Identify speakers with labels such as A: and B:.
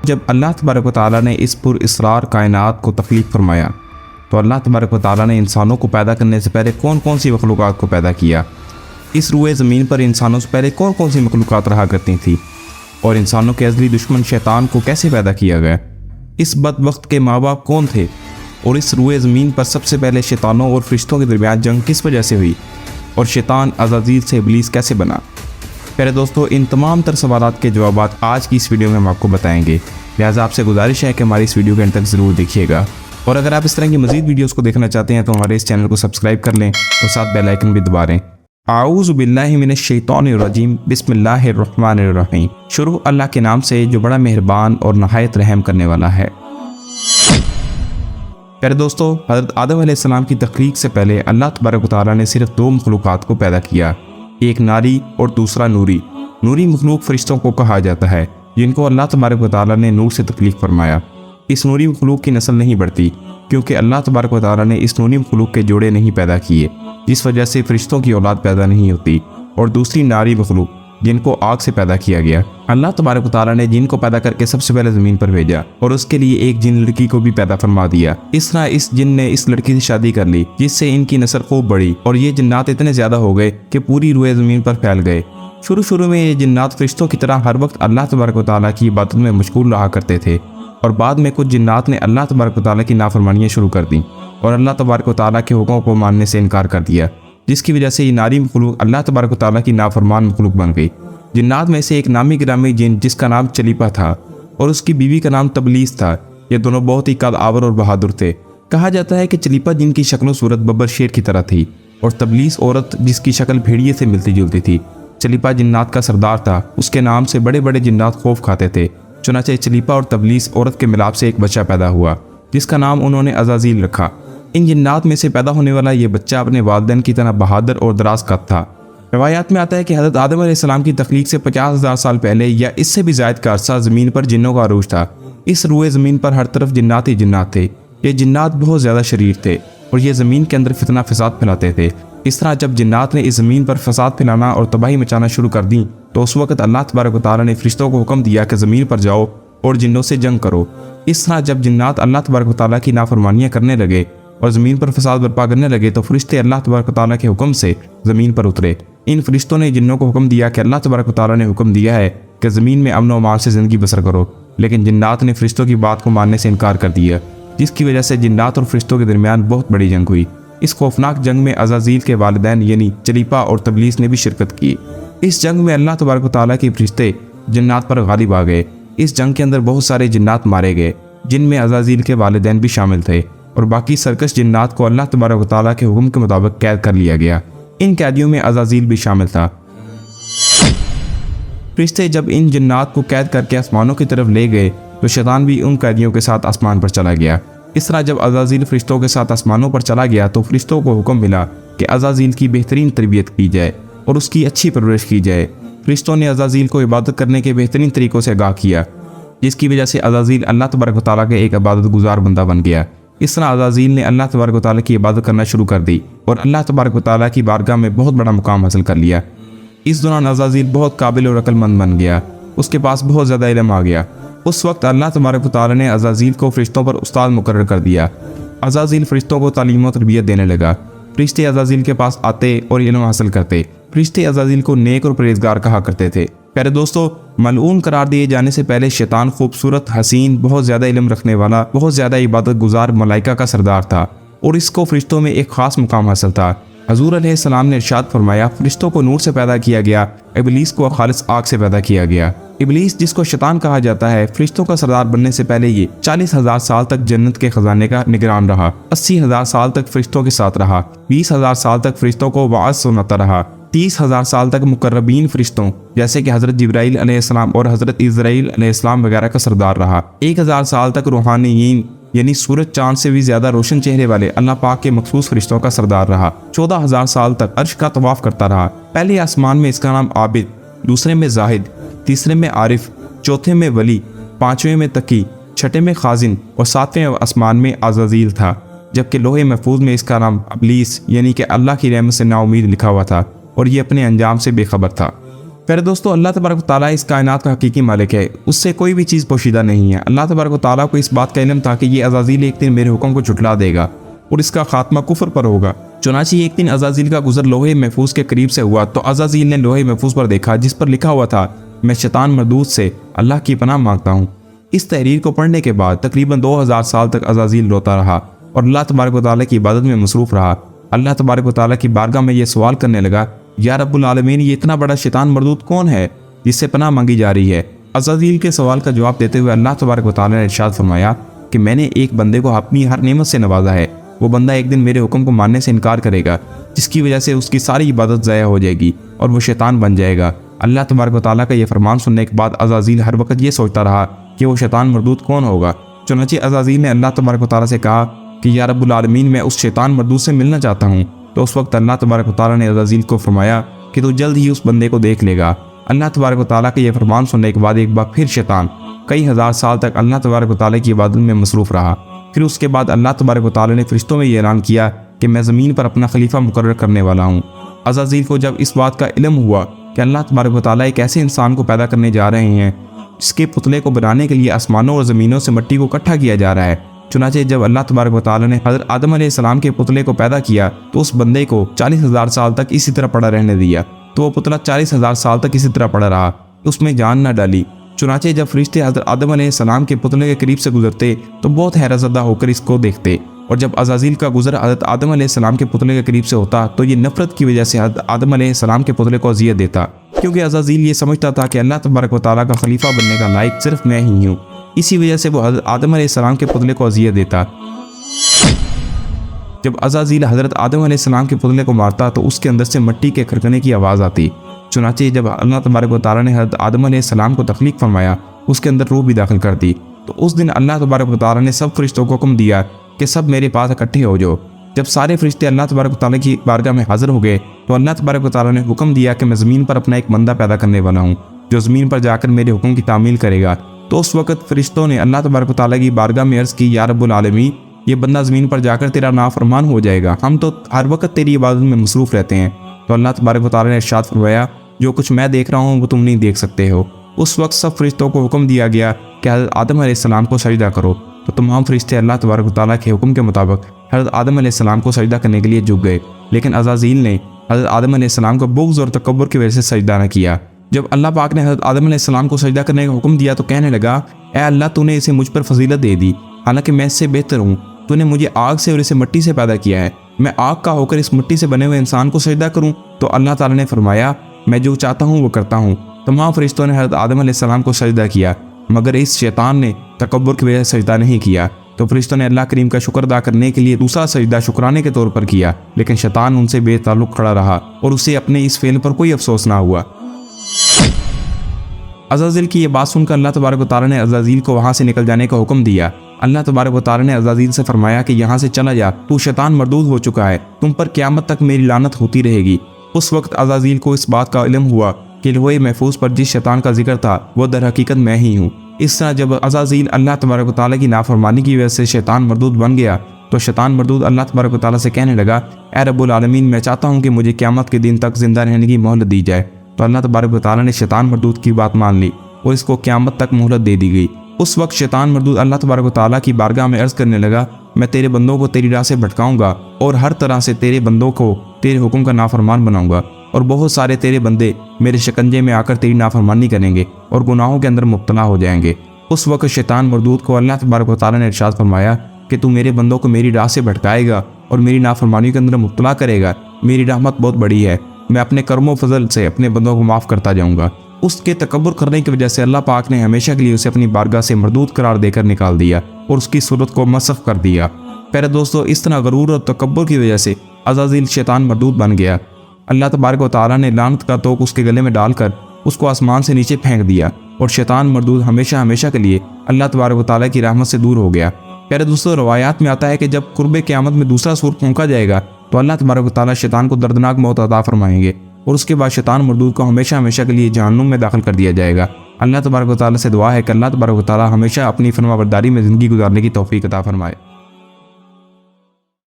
A: جب اللہ تبارک و تعالیٰ نے اس پر اسرار کائنات کو تخلیق فرمایا تو اللہ تبارک و تعالیٰ نے انسانوں کو پیدا کرنے سے پہلے کون کون سی مخلوقات کو پیدا کیا، اس روئے زمین پر انسانوں سے پہلے کون کون سی مخلوقات رہا کرتی تھیں، اور انسانوں کے ازلی دشمن شیطان کو کیسے پیدا کیا گیا، اس بدبخت کے ماں باپ کون تھے، اور اس روئے زمین پر سب سے پہلے شیطانوں اور فرشتوں کے درمیان جنگ کس وجہ سے ہوئی، اور شیطان عزازیل سے ابلیس کیسے بنا۔ پیارے دوستو، ان تمام تر سوالات کے جوابات آج کی اس ویڈیو میں ہم آپ کو بتائیں گے، لہٰذا آپ سے گزارش ہے کہ ہماری اس ویڈیو کے انت تک ضرور دیکھیے گا، اور اگر آپ اس طرح کی مزید ویڈیوز کو دیکھنا چاہتے ہیں تو ہمارے اس چینل کو سبسکرائب کر لیں اور ساتھ بیل آئیکن بھی دبا دیں۔ اعوذ باللہ من الشیطان الرجیم، بسم اللہ الرحمن الرحیم۔ شروع اللہ کے نام سے جو بڑا مہربان اور نہایت رحم کرنے والا ہے۔ پیارے دوستو، حضرت آدم علیہ السلام کی تخلیق سے پہلے اللہ تبارک و تعالیٰ نے صرف دو مخلوقات کو پیدا کیا، ایک ناری اور دوسرا نوری۔ نوری مخلوق فرشتوں کو کہا جاتا ہے، جن کو اللہ تبارک و تعالیٰ نے نور سے تخلیق فرمایا۔ اس نوری مخلوق کی نسل نہیں بڑھتی کیونکہ اللہ تبارک و تعالیٰ نے اس نوری مخلوق کے جوڑے نہیں پیدا کیے، جس وجہ سے فرشتوں کی اولاد پیدا نہیں ہوتی۔ اور دوسری ناری مخلوق جن کو آگ سے پیدا کیا گیا، اللہ تبارک و تعالیٰ نے جن کو پیدا کر کے سب سے پہلے زمین پر بھیجا اور اس کے لیے ایک جن لڑکی کو بھی پیدا فرما دیا۔ اس طرح اس جن نے اس لڑکی سے شادی کر لی، جس سے ان کی نسل خوب بڑھی اور یہ جنات اتنے زیادہ ہو گئے کہ پوری روئے زمین پر پھیل گئے۔ شروع میں یہ جنات فرشتوں کی طرح ہر وقت اللہ تبارک و تعالیٰ کی عبادت میں مشغول رہا کرتے تھے، اور بعد میں کچھ جنات نے اللہ تبارک و تعالیٰ کی نافرمانیاں شروع کر دیں اور اللہ تبارک و تعالیٰ کے حکموں کو ماننے سے انکار کر دیا، جس کی وجہ سے یہ ناری مخلوق اللہ تبارک و تعالیٰ کی نافرمان مخلوق بن گئی۔ جنات میں سے ایک نامی گرامی جن جس کا نام چلیپا تھا اور اس کی بیوی کا نام تبلیس تھا، یہ دونوں بہت ہی قد آور اور بہادر تھے۔ کہا جاتا ہے کہ چلیپا جن کی شکل و صورت ببر شیر کی طرح تھی اور تبلیس عورت جس کی شکل بھیڑیے سے ملتی جلتی تھی۔ چلیپا جنات کا سردار تھا، اس کے نام سے بڑے بڑے جنات خوف کھاتے تھے، چنانچہ چلیپا اور تبلیس عورت کے ملاپ سے ایک بچہ پیدا ہوا جس کا نام انہوں نے عزازیل رکھا۔ ان جنات میں سے پیدا ہونے والا یہ بچہ اپنے والدین کی طرح بہادر اور دراز قد تھا۔ روایات میں آتا ہے کہ حضرت آدم علیہ السلام کی تخلیق سے 50,000 سال پہلے یا اس سے بھی زائد کا عرصہ زمین پر جنوں کا عروج تھا۔ اس روئے زمین پر ہر طرف جنات ہی جنات تھے۔ یہ جنات بہت زیادہ شریر تھے اور یہ زمین کے اندر فتنہ فساد پھیلاتے تھے۔ اس طرح جب جنات نے اس زمین پر فساد پھیلانا اور تباہی مچانا شروع کر دیں تو اس وقت اللہ تبارک و تعالیٰ نے فرشتوں کو حکم دیا کہ زمین پر جاؤ اور جنوں سے جنگ کرو۔ اس طرح جب جنات اللہ تبارک و تعالیٰ کی نافرمانیاں کرنے لگے اور زمین پر فساد برپا کرنے لگے تو فرشتے اللہ تبارک و تعالیٰ کے حکم سے زمین پر اترے۔ ان فرشتوں نے جنوں کو حکم دیا کہ اللہ تبارک و تعالیٰ نے حکم دیا ہے کہ زمین میں امن و امان سے زندگی بسر کرو، لیکن جنات نے فرشتوں کی بات کو ماننے سے انکار کر دیا، جس کی وجہ سے جنات اور فرشتوں کے درمیان بہت بڑی جنگ ہوئی۔ اس خوفناک جنگ میں عزازیل کے والدین یعنی چلیپا اور تبلیس نے بھی شرکت کی۔ اس جنگ میں اللہ تبارک و تعالیٰ کے فرشتے جنات پر غالب آ گئے۔ اس جنگ کے اندر بہت سارے جنات مارے گئے، جن میں عزازیل کے والدین بھی شامل تھے، اور باقی سرکش جنات کو اللہ تبارک و تعالیٰ کے حکم کے مطابق قید کر لیا گیا۔ ان قیدیوں میں عزازیل بھی شامل تھا۔ فرشتے جب ان جنات کو قید کر کے آسمانوں کی طرف لے گئے تو شیطان بھی ان قیدیوں کے ساتھ آسمان پر چلا گیا۔ اس طرح جب عزازیل فرشتوں کے ساتھ آسمانوں پر چلا گیا تو فرشتوں کو حکم ملا کہ عزازیل کی بہترین تربیت کی جائے اور اس کی اچھی پرورش کی جائے۔ فرشتوں نے عزازیل کو عبادت کرنے کے بہترین طریقوں سے آگاہ کیا، جس کی وجہ سے عزازیل اللہ تبارک و تعالیٰ کے ایک عبادت گزار بندہ بن گیا۔ اس طرح عزازیل نے اللہ تبارک و تعالیٰ کی عبادت کرنا شروع کر دی اور اللہ تبارک و تعالیٰ کی بارگاہ میں بہت بڑا مقام حاصل کر لیا۔ اس دوران عزازیل بہت قابل اور عقل مند بن گیا، اس کے پاس بہت زیادہ علم آ گیا۔ اس وقت اللہ تبارک و تعالیٰ نے عزازیل کو فرشتوں پر استاد مقرر کر دیا۔ عزازیل فرشتوں کو تعلیم و تربیت دینے لگا۔ فرشتے عزازیل کے پاس آتے اور علم حاصل کرتے۔ فرشتے عزازیل کو نیک اور پرہیزگار کہا کرتے تھے۔ پیارے دوستو، ملعون قرار دیے جانے سے پہلے شیطان خوبصورت، حسین، بہت زیادہ علم رکھنے والا، بہت زیادہ عبادت گزار ملائکہ کا سردار تھا اور اس کو فرشتوں میں ایک خاص مقام حاصل تھا۔ حضور علیہ السلام نے ارشاد فرمایا، فرشتوں کو نور سے پیدا کیا گیا، ابلیس کو خالص آگ سے پیدا کیا گیا۔ ابلیس جس کو شیطان کہا جاتا ہے، فرشتوں کا سردار بننے سے پہلے یہ 40,000 سال تک جنت کے خزانے کا نگران رہا، 80,000 سال تک فرشتوں کے ساتھ رہا، 20,000 سال تک فرشتوں کو وعظ سناتا رہا، 30,000 سال تک مقربین فرشتوں جیسے کہ حضرت جبرائیل علیہ السلام اور حضرت اسرائیل علیہ السلام وغیرہ کا سردار رہا، 1,000 سال تک روحانیین یعنی سورج چاند سے بھی زیادہ روشن چہرے والے اللہ پاک کے مخصوص فرشتوں کا سردار رہا، 14,000 سال تک عرش کا طواف کرتا رہا۔ پہلے آسمان میں اس کا نام عابد، دوسرے میں زاہد، تیسرے میں عارف، چوتھے میں ولی، پانچویں میں تقی، چھٹے میں خازن اور ساتویں آسمان میں عزازیل تھا، جبکہ لوح محفوظ میں اس کا نام ابلیس یعنی کہ اللہ کی رحمت سے نا امید لکھا ہوا تھا اور یہ اپنے انجام سے بے خبر تھا۔ پھر دوستو اللہ تبارک و تعالیٰ اس کائنات کا حقیقی مالک ہے، اس سے کوئی بھی چیز پوشیدہ نہیں ہے۔ اللہ تبارک و تعالیٰ کو اس بات کا علم تھا کہ یہ عزازیل ایک دن میرے حکم کو جھٹلا دے گا اور اس کا خاتمہ کفر پر ہوگا۔ چنانچہ ایک دن عزازیل کا گزر لوہے محفوظ کے قریب سے ہوا تو عزازیل نے لوہے محفوظ پر دیکھا جس پر لکھا ہوا تھا، میں شیطان مردود سے اللہ کی پناہ مانگتا ہوں۔ اس تحریر کو پڑھنے کے بعد تقریباً 2000 سال تک عزازیل روتا رہا اور اللہ تبارک و تعالیٰ کی عبادت میں مصروف رہا۔ اللہ تبارک و تعالیٰ کی بارگاہ میں یہ سوال کرنے لگا، یا رب العالمین، یہ اتنا بڑا شیطان مردود کون ہے جس سے پناہ مانگی جا رہی ہے؟ عزازیل کے سوال کا جواب دیتے ہوئے اللہ تبارک و تعالیٰ نے ارشاد فرمایا کہ میں نے ایک بندے کو اپنی ہر نعمت سے نوازا ہے، وہ بندہ ایک دن میرے حکم کو ماننے سے انکار کرے گا جس کی وجہ سے اس کی ساری عبادت ضائع ہو جائے گی اور وہ شیطان بن جائے گا۔ اللہ تبارک و تعالیٰ کا یہ فرمان سننے کے بعد عزازیل ہر وقت یہ سوچتا رہا کہ وہ شیطان مردود کون ہوگا۔ چنانچہ عزازیل نے اللہ تبارک و تعالیٰ سے کہا کہ یا رب العالمین، میں اس شیطان مردود سے ملنا چاہتا ہوں۔ تو اس وقت اللہ تبارک و تعالیٰ نے عزازیل کو فرمایا کہ تو جلد ہی اس بندے کو دیکھ لے گا۔ اللہ تبارک و تعالیٰ کا یہ فرمان سننے کے بعد ایک بار پھر شیطان کئی ہزار سال تک اللہ تبارک و تعالیٰ کی عبادت میں مصروف رہا۔ پھر اس کے بعد اللہ تبارک و تعالیٰ نے فرشتوں میں یہ اعلان کیا کہ میں زمین پر اپنا خلیفہ مقرر کرنے والا ہوں۔ عزازیل کو جب اس بات کا علم ہوا کہ اللہ تبارک و تعالیٰ ایک ایسے انسان کو پیدا کرنے جا رہے ہیں جس کے پتلے کو بنانے کے لیے آسمانوں اور زمینوں سے مٹی کو اکٹھا کیا جا رہا ہے، چنانچہ جب اللہ تبارک و تعالیٰ نے حضرت آدم علیہ السلام کے پتلے کو پیدا کیا تو اس بندے کو 40,000 سال تک اسی طرح پڑا رہنے دیا، تو وہ پتلا 40,000 سال تک اسی طرح پڑا رہا، اس میں جان نہ ڈالی۔ چنانچہ جب فرشتے حضرت آدم علیہ السلام کے پتلے کے قریب سے گزرتے تو بہت حیرت زدہ ہو کر اس کو دیکھتے، اور جب عزازیل کا گزر حضرت آدم علیہ السلام کے پتلے کے قریب سے ہوتا تو یہ نفرت کی وجہ سے حضرت آدم علیہ السلام کے پتلے کو اذیت دیتا، کیونکہ عزازیل یہ سمجھتا تھا کہ اللہ تبارک و تعالیٰ کا خلیفہ بننے کا لائق صرف میں ہی ہوں، اسی وجہ سے وہ حضرت آدم علیہ السلام کے پتلے کو اذیت دیتا۔ جب عزازیل حضرت آدم علیہ السلام کے پتلے کو مارتا تو اس کے اندر سے مٹی کے کھڑکنے کی آواز آتی۔ چنانچہ جب اللہ تبارک و تعالیٰ نے حضرت آدم علیہ السلام کو تخلیق فرمایا، اس کے اندر روح بھی داخل کر دی، تو اس دن اللہ تبارک و تعالیٰ نے سب فرشتوں کو حکم دیا کہ سب میرے پاس اکٹھے ہو جاؤ۔ جب سارے فرشتے اللہ تبارک و تعالیٰ کی بارگاہ میں حاضر ہو گئے تو اللہ تبارک و تعالیٰ نے حکم دیا کہ میں زمین پر اپنا ایک بندہ پیدا کرنے والا ہوں جو زمین پر جا کر میرے حکم کی تعمیل کرے گا۔ تو اس وقت فرشتوں نے اللہ تبارک و تعالیٰ کی بارگاہ میں عرض کی، یا رب العالمین، یہ بندہ زمین پر جا کر تیرا نافرمان ہو جائے گا، ہم تو ہر وقت تیری عبادت میں مصروف رہتے ہیں۔ تو اللہ تبارک و تعالیٰ نے ارشاد فرمایا، جو کچھ میں دیکھ رہا ہوں وہ تم نہیں دیکھ سکتے ہو۔ اس وقت سب فرشتوں کو حکم دیا گیا کہ حضرت آدم علیہ السلام کو سجدہ کرو، تو تمام فرشتے اللہ تبارک و تعالیٰ کے حکم کے مطابق حضرت آدم علیہ السلام کو سجدہ کرنے کے لیے جھک گئے، لیکن عزازیل نے حضرت آدم علیہ السلام کو بغض اور تکبر کی وجہ سے سجدہ نہ کیا۔ جب اللہ پاک نے حضرت آدم علیہ السلام کو سجدہ کرنے کا حکم دیا تو کہنے لگا، اے اللہ، تو نے اسے مجھ پر فضیلت دے دی، حالانکہ میں اس سے بہتر ہوں۔ تو نے مجھے آگ سے اور اسے مٹی سے پیدا کیا ہے، میں آگ کا ہو کر اس مٹی سے بنے ہوئے انسان کو سجدہ کروں؟ تو اللہ تعالیٰ نے فرمایا، میں جو چاہتا ہوں وہ کرتا ہوں۔ تمام فرشتوں نے حضرت آدم علیہ السلام کو سجدہ کیا، مگر اس شیطان نے تکبر کی وجہ سے سجدہ نہیں کیا۔ تو فرشتوں نے اللہ کریم کا شکر ادا کرنے کے لیے دوسرا سجدہ شکرانے کے طور پر کیا، لیکن شیطان ان سے بے تعلق کھڑا رہا اور اسے اپنے اس فعل پر کوئی افسوس نہ ہوا۔ عزازیل کی یہ بات سن کر اللہ تبارک و تعالیٰ نے عزازیل کو وہاں سے نکل جانے کا حکم دیا۔ اللہ تبارک و تعالیٰ نے عزازیل سے فرمایا کہ یہاں سے چلا جا، تو شیطان مردود ہو چکا ہے، تم پر قیامت تک میری لعنت ہوتی رہے گی۔ اس وقت عزازیل کو اس بات کا علم ہوا کہ لوہے محفوظ پر جس شیطان کا ذکر تھا وہ در حقیقت میں ہی ہوں۔ اس طرح جب عزازیل اللہ تبارک و تعالیٰ کی نافرمانی کی وجہ سے شیطان مردود بن گیا تو شیطان مردود اللہ تبارک و تعالیٰ سے کہنے لگا، اے رب العالمین، میں چاہتا ہوں کہ مجھے قیامت کے دن تک زندہ رہنے کی مہلت دی جائے۔ تو اللہ تبارک و تعالیٰ نے شیطان مردود کی بات مان لی اور اس کو قیامت تک مہلت دے دی گئی۔ اس وقت شیطان مردود اللہ تبارک و تعالیٰ کی بارگاہ میں عرض کرنے لگا، میں تیرے بندوں کو تیری راہ سے بھٹکاؤں گا اور ہر طرح سے تیرے بندوں کو تیرے حکم کا نافرمان بناؤں گا، اور بہت سارے تیرے بندے میرے شکنجے میں آ کر تیری نافرمانی کریں گے اور گناہوں کے اندر مبتلا ہو جائیں گے۔ اس وقت شیطان مردود کو اللہ تبارک و تعالیٰ نے ارشاد فرمایا کہ تو میرے بندوں کو میری راہ سے بھٹکائے گا اور میری نافرمانی کے اندر مبتلا کرے گا، میری رحمت بہت بڑی ہے، میں اپنے کرم و فضل سے اپنے بندوں کو معاف کرتا جاؤں گا۔ اس کے تکبر کرنے کی وجہ سے اللہ پاک نے ہمیشہ کے لیے اسے اپنی بارگاہ سے مردود قرار دے کر نکال دیا اور اس کی صورت کو مسخ کر دیا۔ پیارے دوستو، اس طرح غرور اور تکبر کی وجہ سے عزازیل شیطان مردود بن گیا۔ اللہ تبارک و تعالیٰ نے لعنت کا توق اس کے گلے میں ڈال کر اس کو آسمان سے نیچے پھینک دیا اور شیطان مردود ہمیشہ کے لیے اللہ تبارک و تعالیٰ کی رحمت سے دور ہو گیا۔ پیارے دوستو، روایات میں آتا ہے کہ جب قرب قیامت میں دوسرا سور پھونکا جائے گا تو اللہ تبارک و تعالیٰ شیطان کو دردناک موت عطا فرمائیں گے اور اس کے بعد شیطان مردود کو ہمیشہ کے لیے جہنم میں داخل کر دیا جائے گا۔ اللہ تبارک و تعالیٰ سے دعا ہے کہ اللہ تبارک و تعالیٰ ہمیشہ اپنی فرمانبرداری میں زندگی گزارنے کی توفیق عطا فرمائے۔